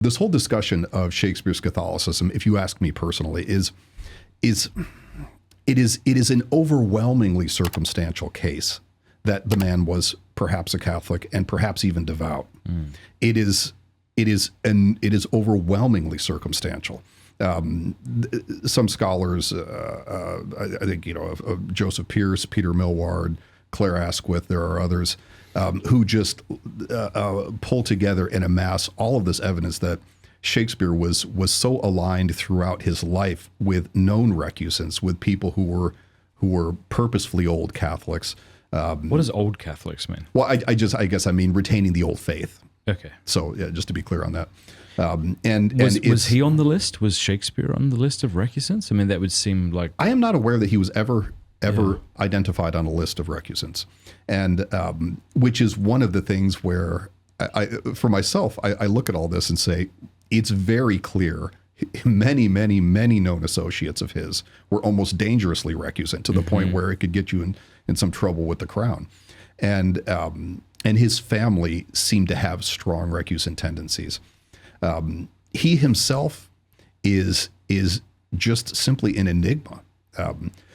this whole discussion of Shakespeare's Catholicism, if you ask me personally, is an overwhelmingly circumstantial case that the man was perhaps a Catholic and perhaps even devout. It is overwhelmingly circumstantial. Some scholars, I think, Joseph Pearce, Peter Millward, Claire Asquith, there are others who just pull together and amass all of this evidence that Shakespeare was so aligned throughout his life with known recusants, with people who were purposefully old Catholics. What does old Catholics mean? Well, I guess I mean retaining the old faith. Okay. So yeah, just to be clear on that. Was he on the list? Was Shakespeare on the list of recusants? I mean, that would seem like... I am not aware that he was ever identified on a list of recusants. And which is one of the things where, for myself, I look at all this and say, it's very clear many known associates of his were almost dangerously recusant to the point where it could get you in some trouble with the crown. And his family seemed to have strong recusant tendencies. He himself is just simply an enigma.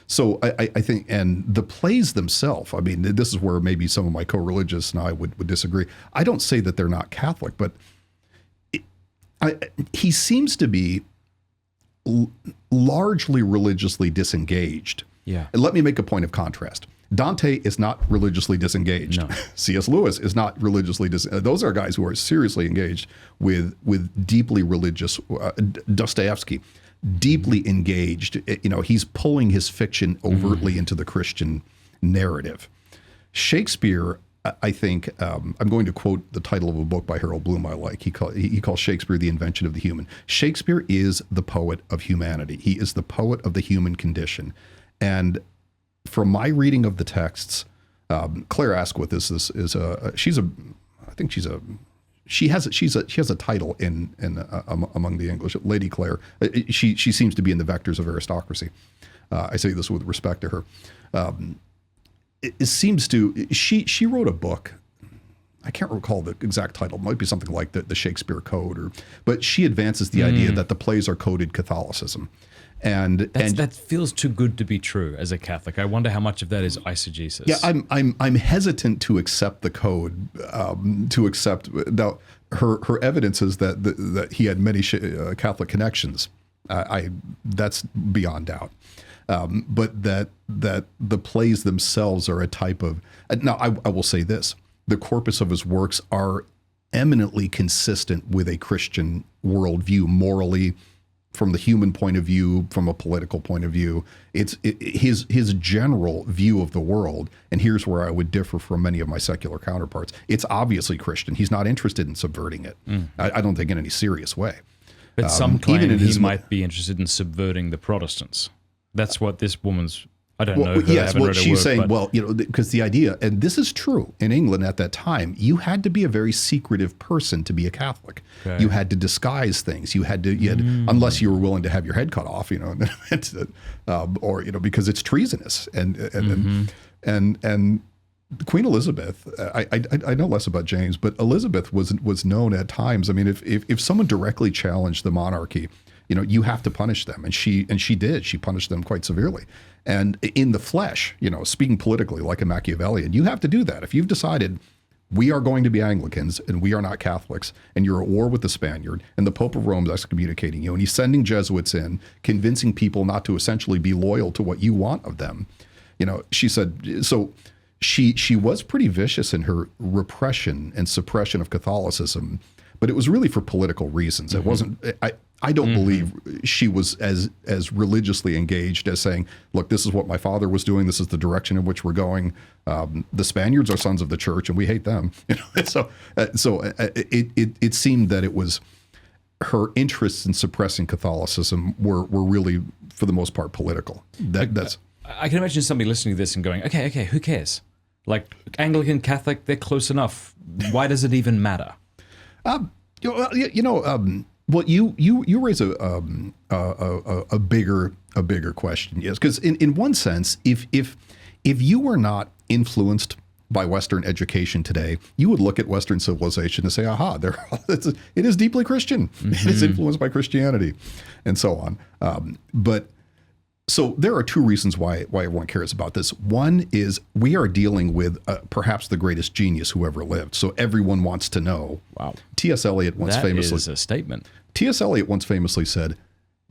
So I think, and the plays themselves, I mean, this is where maybe some of my co-religious and I would disagree. I don't say that they're not Catholic, but he seems to be largely religiously disengaged. Yeah. And let me make a point of contrast. Dante is not religiously disengaged. No. C.S. Lewis is not religiously disengaged. Those are guys who are seriously engaged with deeply religious. Dostoevsky, deeply engaged. He's pulling his fiction overtly into the Christian narrative. Shakespeare, I think, I'm going to quote the title of a book by Harold Bloom I like. He calls Shakespeare the invention of the human. Shakespeare is the poet of humanity. He is the poet of the human condition. And from my reading of the texts, Claire Asquith she has a title among the English, Lady Claire. She seems to be in the vectors of aristocracy. I say this with respect to her. It seems to, she wrote a book. I can't recall the exact title. It might be something like the Shakespeare Code, but she advances the idea that the plays are coded Catholicism. And that feels too good to be true as a Catholic. I wonder how much of that is eisegesis. Yeah, I'm hesitant to accept the code. Now her evidence is that he had many Catholic connections. That's beyond doubt. But that the plays themselves are a type of. Now I will say this: the corpus of his works are eminently consistent with a Christian worldview, morally. From the human point of view, from a political point of view, his general view of the world. And here's where I would differ from many of my secular counterparts. It's obviously Christian. He's not interested in subverting it. I don't think in any serious way. But some claim he might be interested in subverting the Protestants. That's what this woman's. I don't know. Yes, what she's saying. Well, because the idea, and this is true in England at that time, you had to be a very secretive person to be a Catholic. Okay. You had to disguise things. You had unless you were willing to have your head cut off, or because it's treasonous. And Queen Elizabeth, I know less about James, but Elizabeth was known at times. I mean, if someone directly challenged the monarchy, you have to punish them, and she did. She punished them quite severely. And in the flesh, speaking politically like a Machiavellian, you have to do that. If you've decided we are going to be Anglicans and we are not Catholics, and you're at war with the Spaniard, and the Pope of Rome is excommunicating you, and he's sending Jesuits in, convincing people not to essentially be loyal to what you want of them. She said, so she was pretty vicious in her repression and suppression of Catholicism, but it was really for political reasons. It wasn't, I don't believe she was as religiously engaged as saying, look, this is what my father was doing. This is the direction in which we're going. The Spaniards are sons of the church and we hate them. So it seemed that it was her interests in suppressing Catholicism were really, for the most part, political. That's. I can imagine somebody listening to this and going, okay, who cares? Like Anglican, Catholic, they're close enough. Why does it even matter? Well, you raise a bigger question, yes, because in one sense, if you were not influenced by Western education today, you would look at Western civilization and say, aha, it is deeply Christian. It is influenced by Christianity, and so on. So there are two reasons why everyone cares about this. One is we are dealing with perhaps the greatest genius who ever lived. So everyone wants to know. Wow. T.S. Eliot once famously... That is a statement. T.S. Eliot once famously said,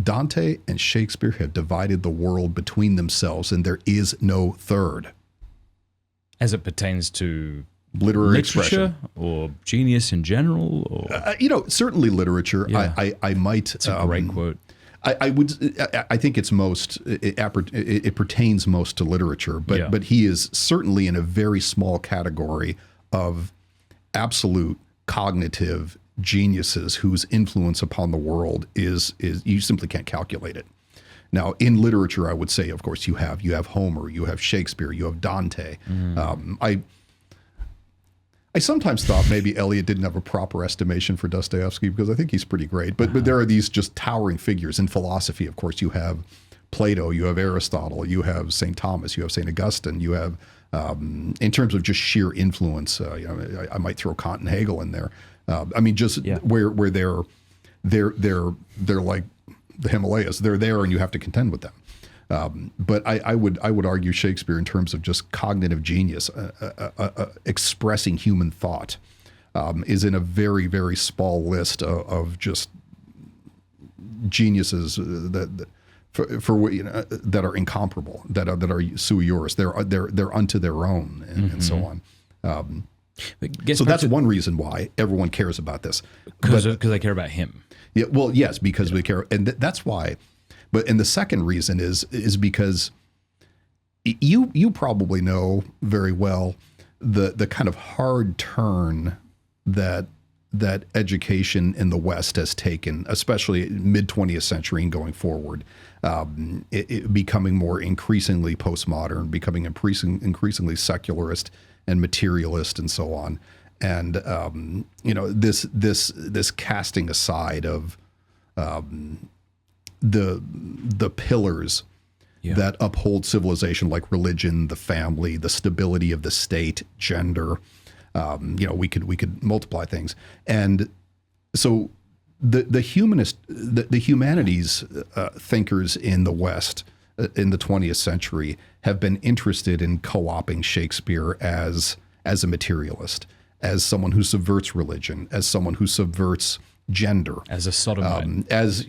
Dante and Shakespeare have divided the world between themselves, and there is no third. As it pertains to literary literature expression or genius in general, or certainly literature. Yeah. I might. It's a great quote. I think it's most. It pertains most to literature, but he is certainly in a very small category of absolute cognitive geniuses whose influence upon the world is you simply can't calculate it. Now, in literature, I would say, of course, you have Homer, you have Shakespeare, you have Dante. I sometimes thought maybe Eliot didn't have a proper estimation for Dostoevsky because I think he's pretty great. But there are these just towering figures in philosophy. Of course, you have Plato, you have Aristotle, you have St. Thomas, you have St. Augustine, you have, in terms of just sheer influence, I might throw Kant and Hegel in there. Where they're like the Himalayas. They're there, and you have to contend with them. But I would argue Shakespeare, in terms of just cognitive genius, expressing human thought, is in a very, very small list of just geniuses that are incomparable, that are sui juris. They're unto their own, and so on. So that's one reason why everyone cares about this, because they care about him. Yeah, well, yes, because we care, and that's why. And the second reason is because you probably know very well the kind of hard turn that education in the West has taken, especially mid 20th century and going forward, it becoming more increasingly postmodern, becoming increasingly secularist and materialist, and so on. And this casting aside of the pillars that uphold civilization, like religion, the family, the stability of the state, gender. We could multiply things, and so the humanities thinkers in the West in the 20th century have been interested in co-opting Shakespeare as a materialist, as someone who subverts religion, as someone who subverts gender, as a sodomite, as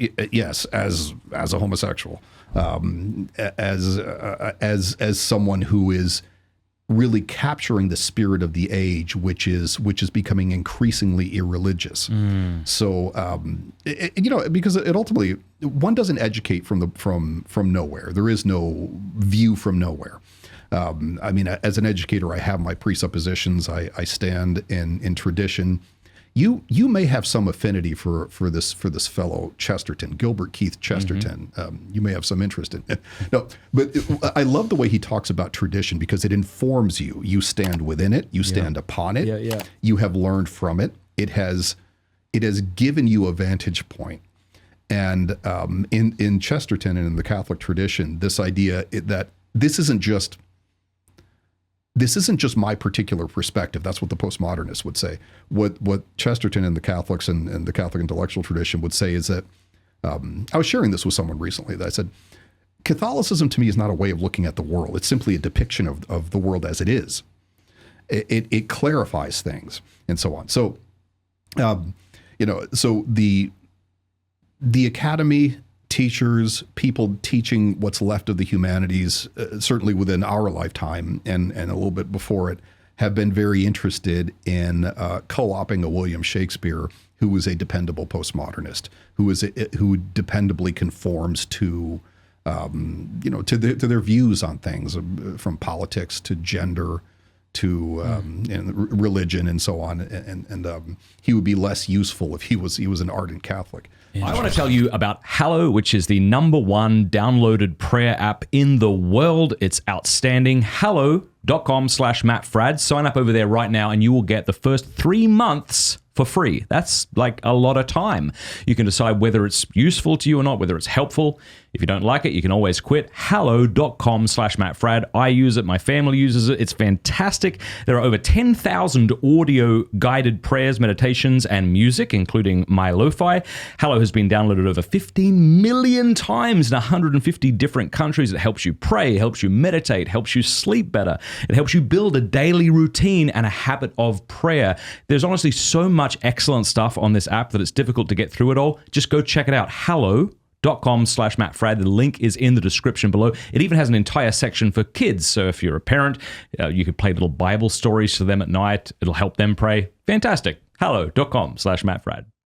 a homosexual, as someone who is really capturing the spirit of the age, which is becoming increasingly irreligious. So because it ultimately, one doesn't educate from nowhere. There is no view from nowhere. As an educator, I have my presuppositions. I stand in tradition. You may have some affinity for this fellow Chesterton, Gilbert Keith Chesterton. You may have some interest in it. No, but I love the way he talks about tradition, because it informs you. You stand within it. You stand upon it. You have learned from it. It has given you a vantage point. And in Chesterton and in the Catholic tradition, this idea that this isn't just my particular perspective. That's what the postmodernists would say. What Chesterton and the Catholics and the Catholic intellectual tradition would say is that, I was sharing this with someone recently, that I said, Catholicism to me is not a way of looking at the world. It's simply a depiction of the world as it is. It clarifies things and so on. So, so the academy, teachers, people teaching what's left of the humanities, certainly within our lifetime and a little bit before it, have been very interested in co-opting a William Shakespeare who was a dependable postmodernist, who dependably conforms to to their views on things, from politics to gender to and religion and so on, and he would be less useful if he was an ardent Catholic. I want to tell you about Hallow, which is the #1 downloaded prayer app in the world. It's outstanding. Hallow.com/Matt Fradd. Sign up over there right now, and you will get the first 3 months for free. That's like a lot of time. You can decide whether it's useful to you or not, whether it's helpful. If you don't like it, you can always quit. Hallow.com/MattFradd. I use it. My family uses it. It's fantastic. There are over 10,000 audio guided prayers, meditations, and music, including my lo-fi. Hallow has been downloaded over 15 million times in 150 different countries. It helps you pray, helps you meditate, helps you sleep better. It helps you build a daily routine and a habit of prayer. There's honestly so much excellent stuff on this app that it's difficult to get through it all. Just go check it out. Hallow.com/MattFradd. The link is in the description below. It even has an entire section for kids. So if you're a parent, you could play little Bible stories to them at night. It'll help them pray. Fantastic. Hallow.com/MattFradd.